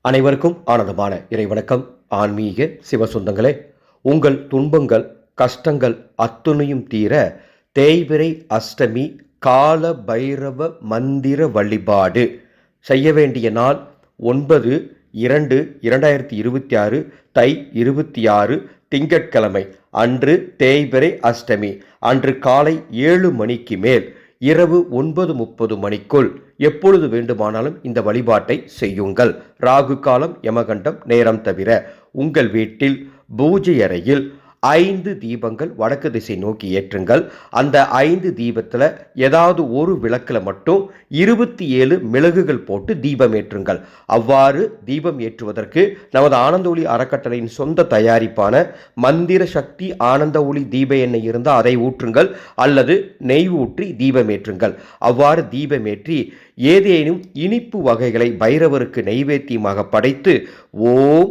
அனைவருக்கும் ஆனந்தமான இறைவணக்கம். ஆன்மீக சிவசொந்தங்களே, உங்கள் துன்பங்கள் கஷ்டங்கள் அத்துணையும் தீர தேய்பிறை அஷ்டமி கால பைரவ மந்திர வழிபாடு செய்ய வேண்டிய நாள் 9/2/2026 தை 26 திங்கட்கிழமை அன்று தேய்பிறை அஷ்டமி. அன்று காலை 7 மணிக்கு மேல் இரவு 9:30 மணிக்குள் எப்பொழுது வேண்டுமானாலும் இந்த வழிபாட்டை செய்யுங்கள். ராகு காலம் யமகண்டம் நேரம் தவிர உங்கள் வீட்டில் பூஜை அறையில் 5 தீபங்கள் வடக்கு திசை நோக்கி ஏற்றுங்கள். அந்த 5 தீபத்தில் ஏதாவது ஒரு விளக்கில் மட்டும் 27 மிளகுகள் போட்டு தீபம் ஏற்றுங்கள். அவ்வாறு தீபம் ஏற்றுவதற்கு நமது ஆனந்த ஒளி அறக்கட்டளையின் சொந்த தயாரிப்பான மந்திர சக்தி ஆனந்த ஒளி தீப எண்ணெய் இருந்தால் அதை ஊற்றுங்கள், அல்லது நெய் ஊற்றி தீபம் ஏற்றுங்கள். அவ்வாறு தீபமேற்றி ஏதேனும் இனிப்பு வகைகளை பைரவருக்கு நெய்வேத்தியமாக படைத்து ஓம்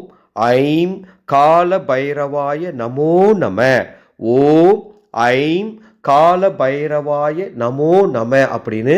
ஐம் கால பைரவாய நமோ நம, ஓம் ஐம் கால பைரவாய நமோ நம அப்படின்னு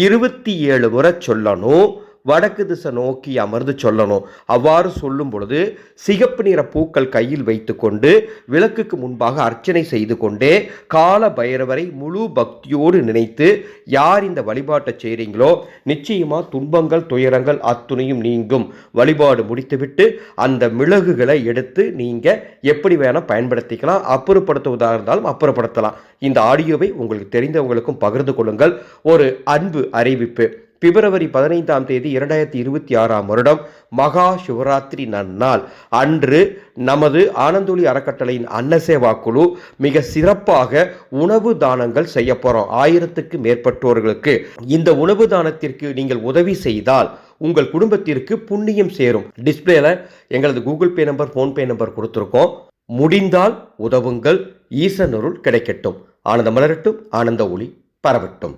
27 முறை சொல்லணும். வடக்கு திசை நோக்கி அமர்ந்து சொல்லணும். அவ்வாறு சொல்லும் பொழுது சிகப்பு நிற பூக்கள் கையில் வைத்து கொண்டு விளக்குக்கு முன்பாக அர்ச்சனை செய்து கொண்டே கால பைரவரை முழு பக்தியோடு நினைத்து யார் இந்த வழிபாட்டை செய்கிறீங்களோ நிச்சயமாக துன்பங்கள் துயரங்கள் அத்துணையும் நீங்கும். வழிபாடு முடித்துவிட்டு அந்த மிளகுகளை எடுத்து நீங்கள் எப்படி வேணால் பயன்படுத்திக்கலாம். அப்புறப்படுத்துவதாக இருந்தாலும் அப்புறப்படுத்தலாம். இந்த ஆடியோவை உங்களுக்கு தெரிந்தவங்களுக்கும் பகிர்ந்து கொள்ளுங்கள். ஒரு அன்பு அறிவிப்பு. பிப்ரவரி 15 2026 வருடம் மகா சிவராத்திரி நன்னாள் அன்று நமது ஆனந்தொளி அறக்கட்டளையின் அன்னசேவா குழு மிக சிறப்பாக உணவு தானங்கள் செய்ய போகிறோம். 1000க்கு மேற்பட்டோர்களுக்கு. இந்த உணவு தானத்திற்கு நீங்கள் உதவி செய்தால் உங்கள் குடும்பத்திற்கு புண்ணியம் சேரும். டிஸ்பிளேல எங்களது Google Pay number, PhonePe number கொடுத்துருக்கோம். முடிந்தால் உதவுங்கள். ஈசனருள் கிடைக்கட்டும். ஆனந்த மலரட்டும், ஆனந்த ஒளி பரவட்டும்.